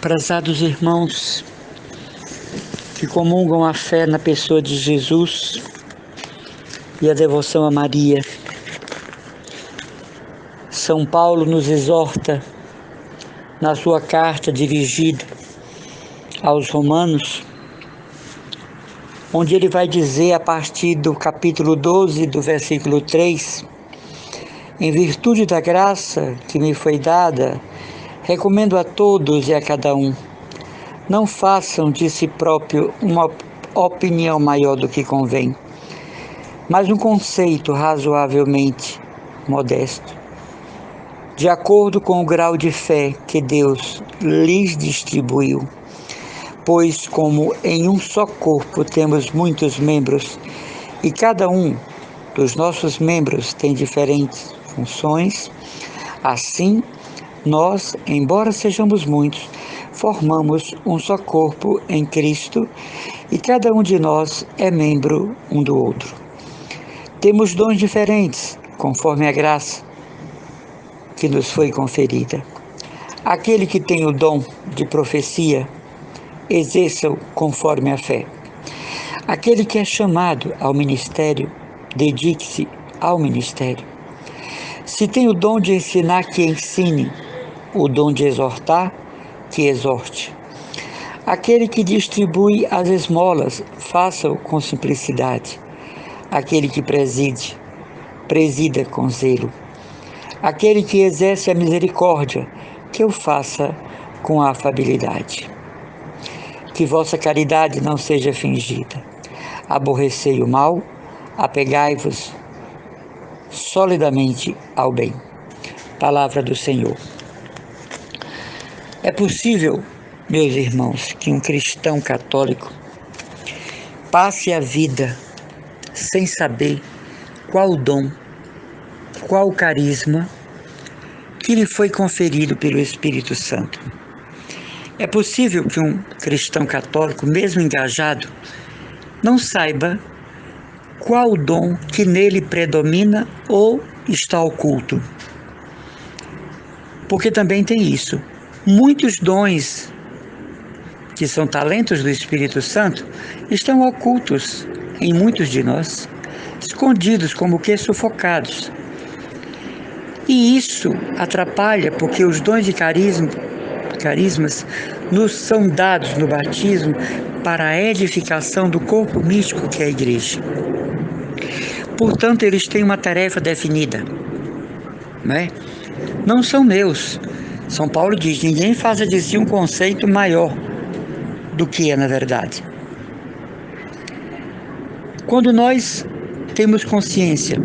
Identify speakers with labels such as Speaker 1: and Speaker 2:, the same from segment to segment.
Speaker 1: Prezados irmãos que comungam a fé na pessoa de Jesus e a devoção a Maria, São Paulo nos exorta na sua carta dirigida aos Romanos, onde ele vai dizer a partir do capítulo 12, do versículo 3, em virtude da graça que me foi dada, recomendo a todos e a cada um, não façam de si próprio uma opinião maior do que convém, mas um conceito razoavelmente modesto, de acordo com o grau de fé que Deus lhes distribuiu. Pois como em um só corpo temos muitos membros, e cada um dos nossos membros tem diferentes funções, assim nós, embora sejamos muitos, formamos um só corpo em Cristo e cada um de nós é membro um do outro. Temos dons diferentes, conforme a graça que nos foi conferida. Aquele que tem o dom de profecia, exerça-o conforme a fé. Aquele que é chamado ao ministério, dedique-se ao ministério. Se tem o dom de ensinar, que ensine. O dom de exortar, que exorte. Aquele que distribui as esmolas, faça-o com simplicidade. Aquele que presida com zelo. Aquele que exerce a misericórdia, que o faça com afabilidade. Que vossa caridade não seja fingida. Aborrecei o mal, apegai-vos solidamente ao bem. Palavra do Senhor. É possível, meus irmãos, que um cristão católico passe a vida sem saber qual dom, qual carisma que lhe foi conferido pelo Espírito Santo. É possível que um cristão católico, mesmo engajado, não saiba qual dom que nele predomina ou está oculto. Porque também tem isso. Muitos dons, que são talentos do Espírito Santo, estão ocultos em muitos de nós, escondidos como que sufocados. E isso atrapalha porque os dons de carismas nos são dados no batismo para a edificação do corpo místico que é a igreja. Portanto, eles têm uma tarefa definida, né? Não são meus. São Paulo diz: ninguém faça de si um conceito maior do que é na verdade. Quando nós temos consciência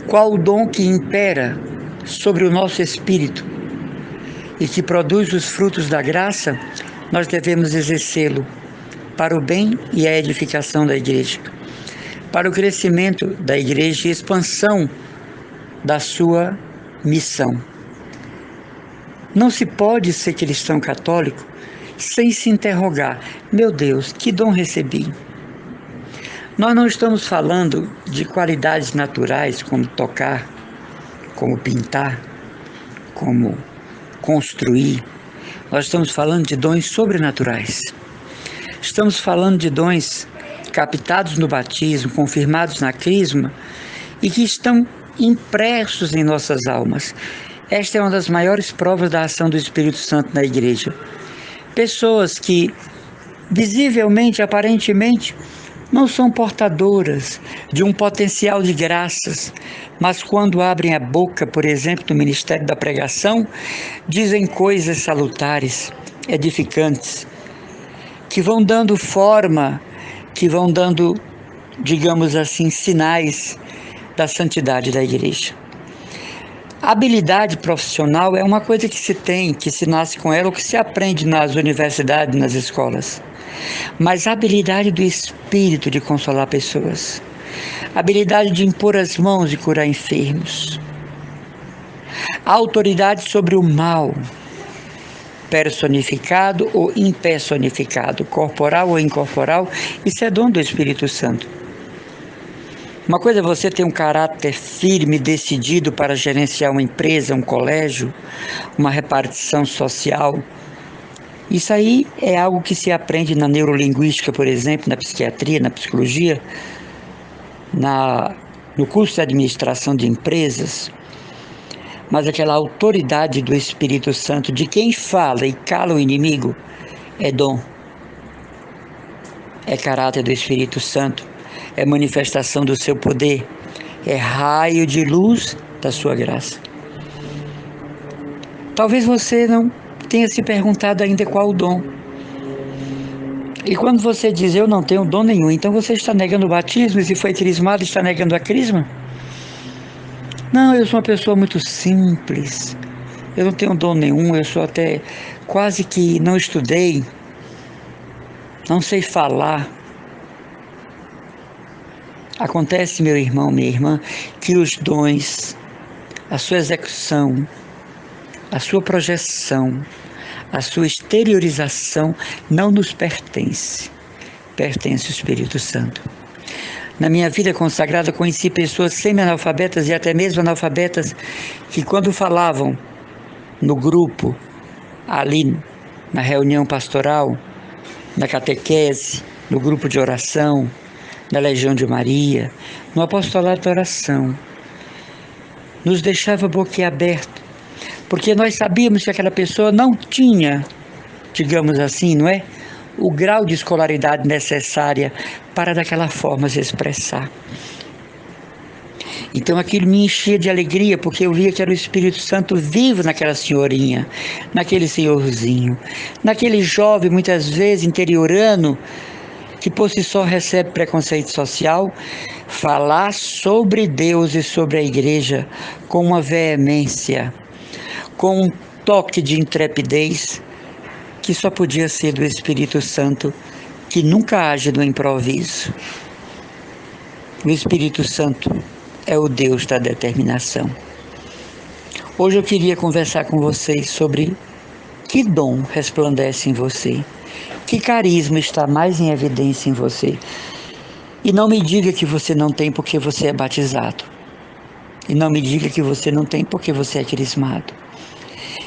Speaker 1: qual o dom que impera sobre o nosso espírito e que produz os frutos da graça, nós devemos exercê-lo para o bem e a edificação da igreja, para o crescimento da igreja e expansão da sua missão. Não se pode ser cristão católico sem se interrogar: meu Deus, que dom recebi? Nós não estamos falando de qualidades naturais, como tocar, como pintar, como construir. Nós estamos falando de dons sobrenaturais. Estamos falando de dons captados no batismo, confirmados na crisma e que estão impressos em nossas almas. Esta é uma das maiores provas da ação do Espírito Santo na igreja. Pessoas que visivelmente, aparentemente, não são portadoras de um potencial de graças, mas quando abrem a boca, por exemplo, no ministério da pregação, dizem coisas salutares, edificantes, que vão dando forma, que vão dando, digamos assim, sinais da santidade da igreja. A habilidade profissional é uma coisa que se tem, que se nasce com ela ou que se aprende nas universidades, nas escolas. Mas a habilidade do Espírito de consolar pessoas, a habilidade de impor as mãos e curar enfermos, a autoridade sobre o mal, personificado ou impersonificado, corporal ou incorporal, isso é dom do Espírito Santo. Uma coisa é você ter um caráter firme, decidido para gerenciar uma empresa, um colégio, uma repartição social, Isso aí é algo que se aprende na neurolinguística, por exemplo, na psiquiatria, na psicologia, no curso de administração de empresas. Mas aquela autoridade do Espírito Santo, de quem fala e cala o inimigo, é dom, é caráter do Espírito Santo, é manifestação do seu poder, é raio de luz da sua graça. Talvez você não tenha se perguntado ainda qual o dom. E quando você diz, eu não tenho dom nenhum, então você está negando o batismo, e se foi crismado, está negando a crisma? Não, eu sou uma pessoa muito simples, eu não tenho dom nenhum, eu sou até quase que não estudei, não sei falar. Acontece, meu irmão, minha irmã, que os dons, a sua execução, a sua projeção, a sua exteriorização não nos pertence, pertence ao Espírito Santo. Na minha vida consagrada, conheci pessoas semi-analfabetas e até mesmo analfabetas que, quando falavam no grupo, ali na reunião pastoral, na catequese, no grupo de oração, na Legião de Maria, no apostolado da oração, nos deixava boquiaberto, porque nós sabíamos que aquela pessoa não tinha, digamos assim, não é? O grau de escolaridade necessária para daquela forma se expressar. Então aquilo me enchia de alegria, porque eu via que era o Espírito Santo vivo naquela senhorinha, naquele senhorzinho, naquele jovem, muitas vezes interiorano, que por si só recebe preconceito social, falar sobre Deus e sobre a igreja com uma veemência, com um toque de intrepidez, que só podia ser do Espírito Santo, que nunca age no improviso. O Espírito Santo é o Deus da determinação. Hoje eu queria conversar com vocês sobre que dom resplandece em você, que carisma está mais em evidência em você. E não me diga que você não tem porque você é batizado. E não me diga que você não tem porque você é crismado.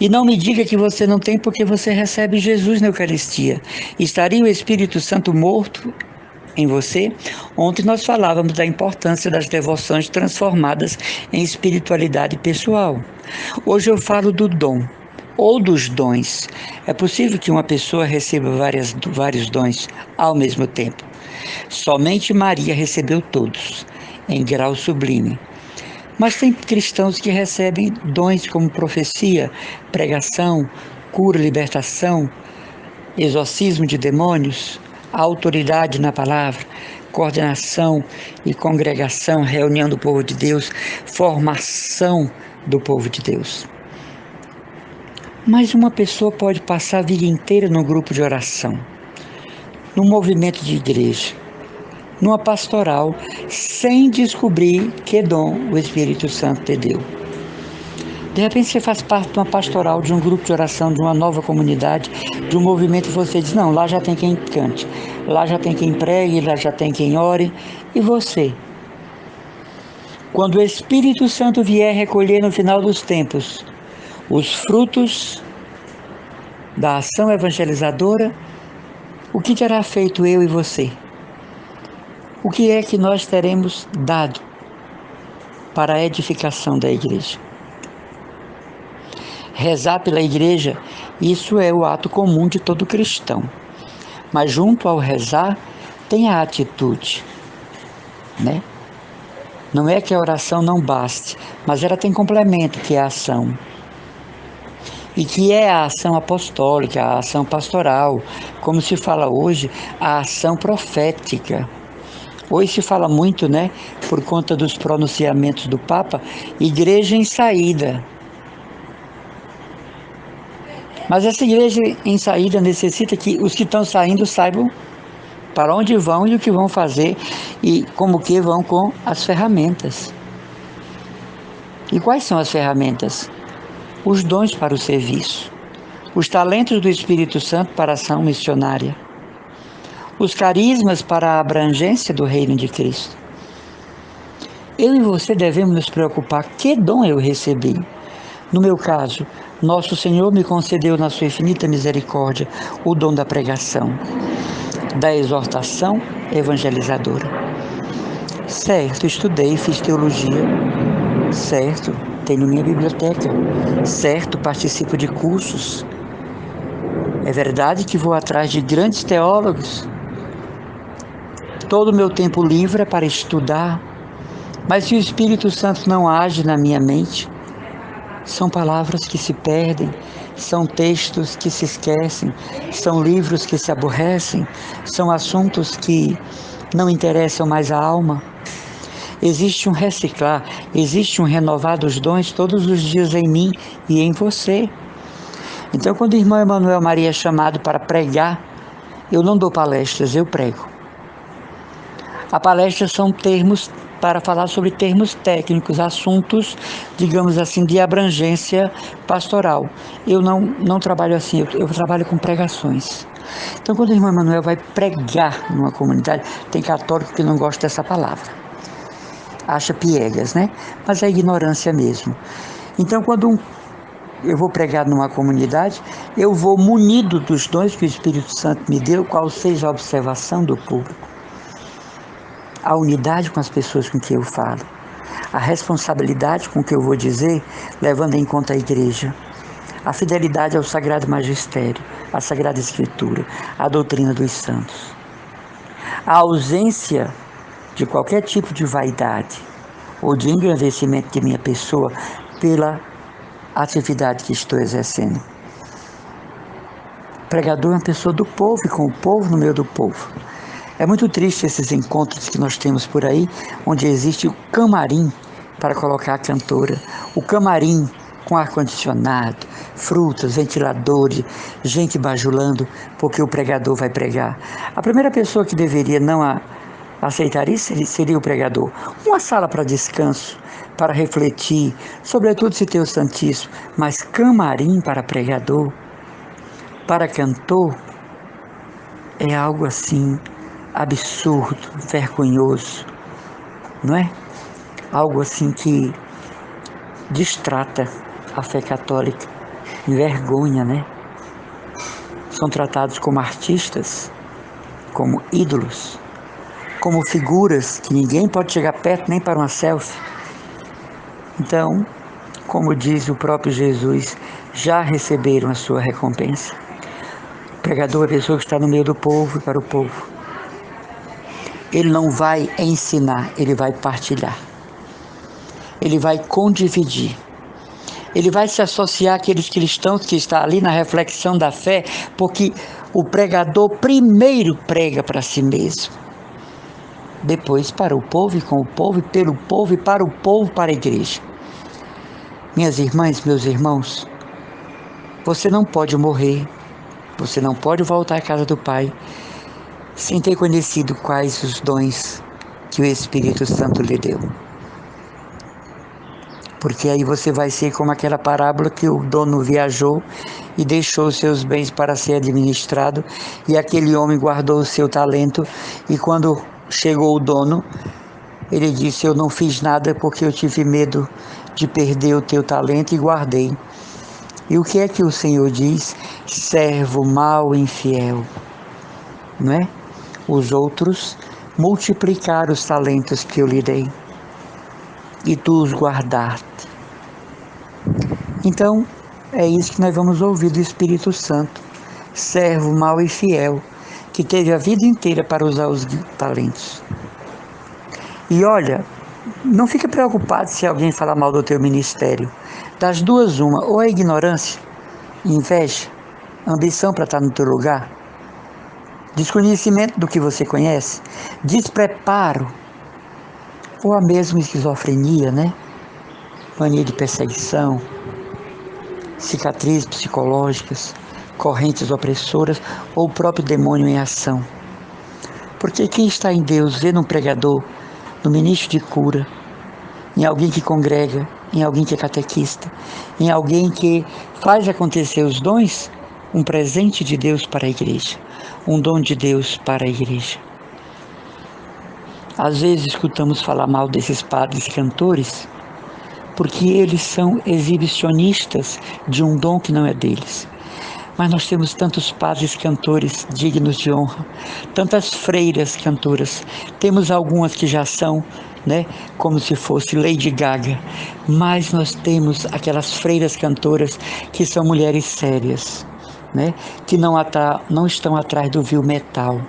Speaker 1: E não me diga que você não tem porque você recebe Jesus na Eucaristia. Estaria o Espírito Santo morto em você? Ontem nós falávamos da importância das devoções transformadas em espiritualidade pessoal. Hoje eu falo do dom, ou dos dons. É possível que uma pessoa receba vários dons ao mesmo tempo. Somente Maria recebeu todos, em grau sublime. Mas tem cristãos que recebem dons como profecia, pregação, cura, libertação, exorcismo de demônios, autoridade na palavra, coordenação e congregação, reunião do povo de Deus, formação do povo de Deus. Mas uma pessoa pode passar a vida inteira num grupo de oração, num movimento de igreja, numa pastoral, sem descobrir que dom o Espírito Santo te deu. De repente você faz parte de uma pastoral, de um grupo de oração, de uma nova comunidade, de um movimento, e você diz, não, lá já tem quem cante, lá já tem quem pregue, lá já tem quem ore. E você? Quando o Espírito Santo vier recolher no final dos tempos os frutos da ação evangelizadora, o que terá feito eu e você? O que é que nós teremos dado para a edificação da igreja? Rezar pela igreja, isso é o ato comum de todo cristão. Mas junto ao rezar, tem a atitude, né? Não é que a oração não baste, mas ela tem complemento, que é a ação. E que é a ação apostólica, a ação pastoral, como se fala hoje, a ação profética. Hoje se fala muito, né, por conta dos pronunciamentos do Papa, igreja em saída. Mas essa igreja em saída necessita que os que estão saindo saibam para onde vão e o que vão fazer e como que vão com as ferramentas. E quais são as ferramentas? Os dons para o serviço, os talentos do Espírito Santo para a ação missionária, os carismas para a abrangência do reino de Cristo. Eu e você devemos nos preocupar, que dom eu recebi? No meu caso, Nosso Senhor me concedeu na sua infinita misericórdia o dom da pregação, da exortação evangelizadora. Certo, estudei, fiz teologia. Certo, tenho minha biblioteca. Certo, participo de cursos. É verdade que vou atrás de grandes teólogos. Todo o meu tempo livre é para estudar. Mas se o Espírito Santo não age na minha mente, são palavras que se perdem, são textos que se esquecem, são livros que se aborrecem, são assuntos que não interessam mais a alma. Existe um reciclar, existe um renovar dos dons todos os dias em mim e em você. Então, quando o irmão Emanuel Maria é chamado para pregar, eu não dou palestras, eu prego. A palestra são termos para falar sobre termos técnicos, assuntos, digamos assim, de abrangência pastoral. Eu não trabalho assim, eu trabalho com pregações. Então, quando o irmão Emanuel vai pregar numa comunidade, tem católico que não gosta dessa palavra. Acha piegas, né? Mas é ignorância mesmo. Então, quando eu vou pregar numa comunidade, eu vou munido dos dons que o Espírito Santo me deu, qual seja a observação do público, a unidade com as pessoas com quem eu falo, a responsabilidade com que eu vou dizer, levando em conta a igreja, a fidelidade ao Sagrado Magistério, à Sagrada Escritura, à doutrina dos santos, a ausência de qualquer tipo de vaidade ou de engrandecimento de minha pessoa pela atividade que estou exercendo. O pregador é uma pessoa do povo e com o povo no meio do povo. É muito triste esses encontros que nós temos por aí, onde existe o camarim para colocar a cantora, o camarim com ar-condicionado, frutas, ventiladores, gente bajulando, porque o pregador vai pregar. A primeira pessoa que deveria não aceitar isso seria o pregador. Uma sala para descanso, para refletir, sobretudo se tem o Santíssimo, mas camarim para pregador, para cantor, é algo assim absurdo, vergonhoso, não é? Algo assim que distrata a fé católica, envergonha, né? São tratados como artistas, como ídolos, como figuras que ninguém pode chegar perto nem para uma selfie. Então, como diz o próprio Jesus, já receberam a sua recompensa. O pregador é a pessoa que está no meio do povo e para o povo. Ele não vai ensinar, ele vai partilhar. Ele vai condividir. Ele vai se associar àqueles cristãos que estão ali na reflexão da fé, porque o pregador primeiro prega para si mesmo. Depois para o povo e com o povo, e pelo povo e para o povo, para a igreja. Minhas irmãs, meus irmãos, você não pode morrer, você não pode voltar à casa do Pai sem ter conhecido quais os dons que o Espírito Santo lhe deu. Porque aí você vai ser como aquela parábola que o dono viajou e deixou seus bens para ser administrado, e aquele homem guardou o seu talento, e quando chegou o dono, ele disse: eu não fiz nada porque eu tive medo de perder o teu talento e guardei. E o que é que o Senhor diz? Servo mau e infiel, não é? Os outros multiplicaram os talentos que eu lhe dei, e tu os guardaste. Então, é isso que nós vamos ouvir do Espírito Santo. Servo mau e fiel, que teve a vida inteira para usar os talentos. E olha, não fique preocupado se alguém falar mal do teu ministério. Das duas, uma, ou é ignorância, inveja, ambição para estar no teu lugar, desconhecimento do que você conhece, despreparo, ou a mesma esquizofrenia, né? Mania de perseguição, cicatrizes psicológicas, correntes opressoras ou o próprio demônio em ação. Porque quem está em Deus vê num pregador, no ministro de cura, em alguém que congrega, em alguém que é catequista, em alguém que faz acontecer os dons, um presente de Deus para a igreja, um dom de Deus para a igreja. Às vezes escutamos falar mal desses padres cantores, porque eles são exibicionistas de um dom que não é deles. Mas nós temos tantos padres cantores dignos de honra, tantas freiras cantoras. Temos algumas que já são, como se fosse Lady Gaga, mas nós temos aquelas freiras cantoras que são mulheres sérias, que não estão atrás do vil metal.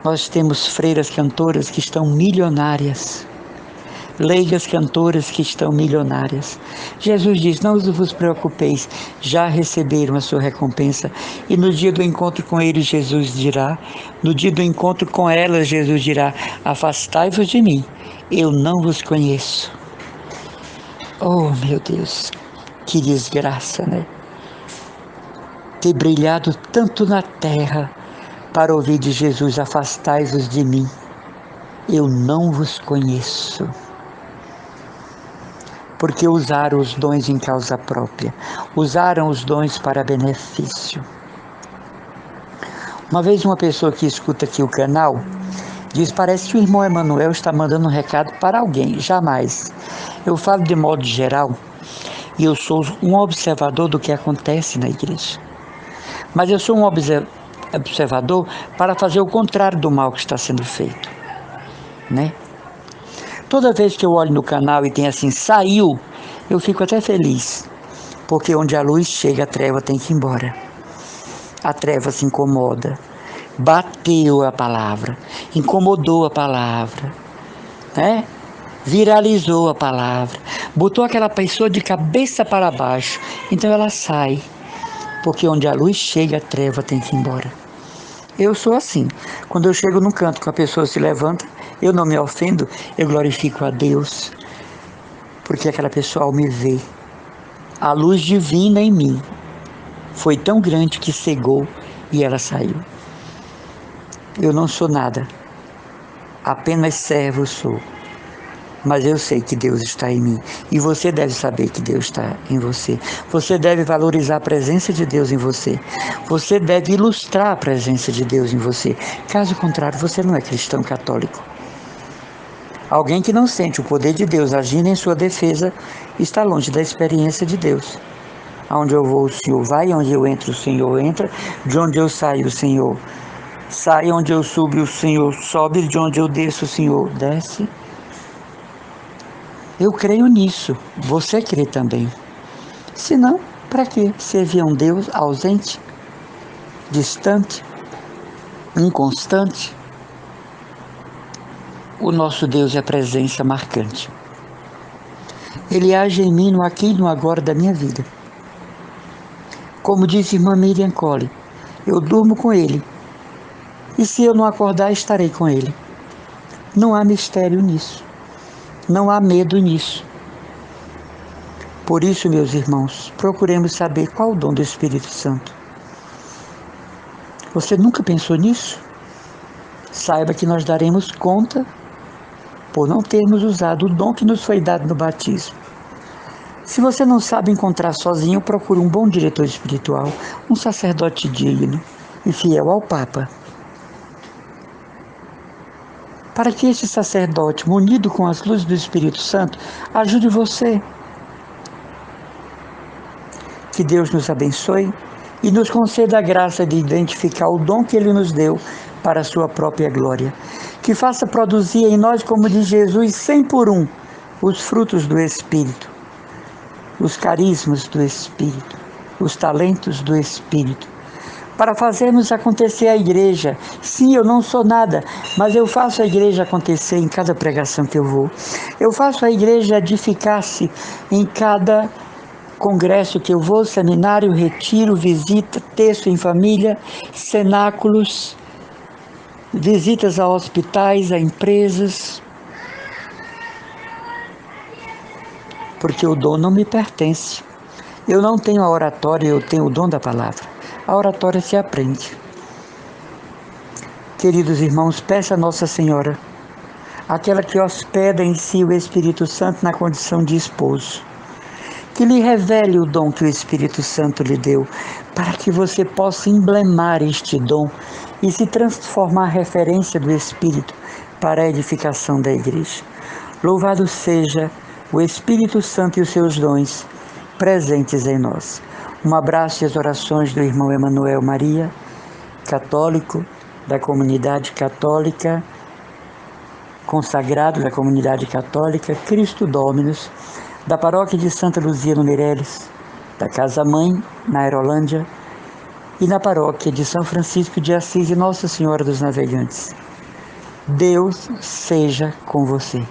Speaker 1: Nós temos freiras cantoras que estão milionárias, leigas cantoras que estão milionárias. Jesus diz: não vos preocupeis, já receberam a sua recompensa. E no dia do encontro com eles, Jesus dirá, no dia do encontro com elas, Jesus dirá: afastai-vos de mim, eu não vos conheço. Oh, meu Deus, que desgraça, ter brilhado tanto na terra para ouvir de Jesus: afastai-vos de mim, eu não vos conheço. Porque usaram os dons em causa própria, usaram os dons para benefício. Uma vez uma pessoa que escuta aqui o canal diz: parece que o irmão Emanuel está mandando um recado para alguém. Jamais. Eu falo de modo geral e eu sou um observador do que acontece na igreja. Mas eu sou um observador para fazer o contrário do mal que está sendo feito, Toda vez que eu olho no canal e tem assim, saiu, eu fico até feliz. Porque onde a luz chega, a treva tem que ir embora. A treva se incomoda. Bateu a palavra. Incomodou a palavra. Viralizou a palavra. Botou aquela pessoa de cabeça para baixo. Então ela sai. Porque onde a luz chega, a treva tem que ir embora. Eu sou assim. Quando eu chego num canto que a pessoa se levanta, eu não me ofendo, eu glorifico a Deus, porque aquela pessoa ao me vê, a luz divina em mim foi tão grande que cegou e ela saiu. Eu não sou nada, apenas servo sou, mas eu sei que Deus está em mim, e você deve saber que Deus está em você. Você deve valorizar a presença de Deus em você. Você deve ilustrar a presença de Deus em você. Caso contrário, você não é cristão católico. Alguém que não sente o poder de Deus agindo em sua defesa está longe da experiência de Deus. Aonde eu vou, o Senhor vai, onde eu entro, o Senhor entra, de onde eu saio, o Senhor sai, onde eu subo, o Senhor sobe, de onde eu desço, o Senhor desce. Eu creio nisso, você crê também. Se não, para que servir a um Deus ausente, distante, inconstante? O nosso Deus é presença marcante. Ele age em mim no aqui e no agora da minha vida. Como disse irmã Miriam Cole, eu durmo com Ele. E se eu não acordar, estarei com Ele. Não há mistério nisso. Não há medo nisso. Por isso, meus irmãos, procuremos saber qual o dom do Espírito Santo. Você nunca pensou nisso? Saiba que nós daremos conta por não termos usado o dom que nos foi dado no batismo. Se você não sabe encontrar sozinho, procure um bom diretor espiritual, um sacerdote digno e fiel ao Papa. Para que esse sacerdote, munido com as luzes do Espírito Santo, ajude você. Que Deus nos abençoe e nos conceda a graça de identificar o dom que Ele nos deu para a sua própria glória. Que faça produzir em nós, como diz Jesus, 100 por 1, os frutos do Espírito, os carismas do Espírito, os talentos do Espírito, para fazermos acontecer a igreja. Sim, eu não sou nada, mas eu faço a igreja acontecer em cada pregação que eu vou. Eu faço a igreja edificar-se em cada congresso que eu vou, seminário, retiro, visita, texto em família, cenáculos, visitas a hospitais, a empresas. Porque o dom não me pertence. Eu não tenho a oratória, eu tenho o dom da palavra. A oratória se aprende. Queridos irmãos, peça a Nossa Senhora, aquela que hospeda em si o Espírito Santo na condição de esposo, que lhe revele o dom que o Espírito Santo lhe deu, para que você possa emblemar este dom e se transformar em referência do Espírito para a edificação da igreja. Louvado seja o Espírito Santo e os seus dons presentes em nós. Um abraço e as orações do irmão Emanuel Maria, católico da comunidade católica, consagrado da comunidade católica Cristo Dominus, da paróquia de Santa Luzia no Meireles, da Casa Mãe, na Aerolândia, e na paróquia de São Francisco de Assis e Nossa Senhora dos Navegantes. Deus seja com você.